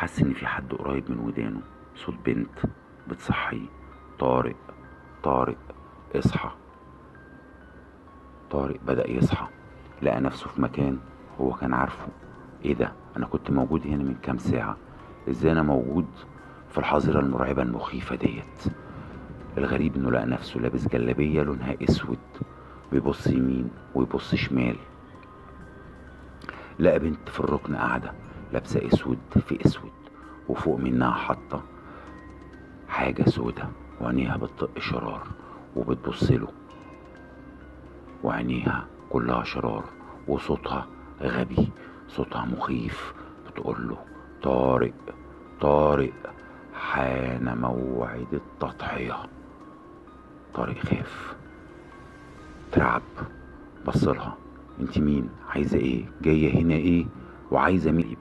حس ان في حد قريب من ودانه، صوت بنت بتصحيه: طارق، طارق، اصحى. طارق بدأ يصحى، لقى نفسه في مكان هو كان عارفه. ايه ده؟ انا كنت موجود هنا من كام ساعة. ازاي انا موجود في الحظيرة المرعبة المخيفة ديت؟ الغريب انه لقى نفسه لابس جلابية لونها اسود، بيبص يمين ويبص شمال. لقى بنت في الركن قاعدة لابسة اسود في اسود، وفوق منها حاطة حاجة سودة، وعينيها بتطق شرار وبتبصله، وعينيها كلها شرار، وصوتها غبي، صوتها مخيف، بتقوله: طارق، طارق، حان موعد التضحية. طارق خاف، ترعب، بصلها: انت مين؟ عايزة ايه؟ جاية هنا ايه؟ وعايزة مين؟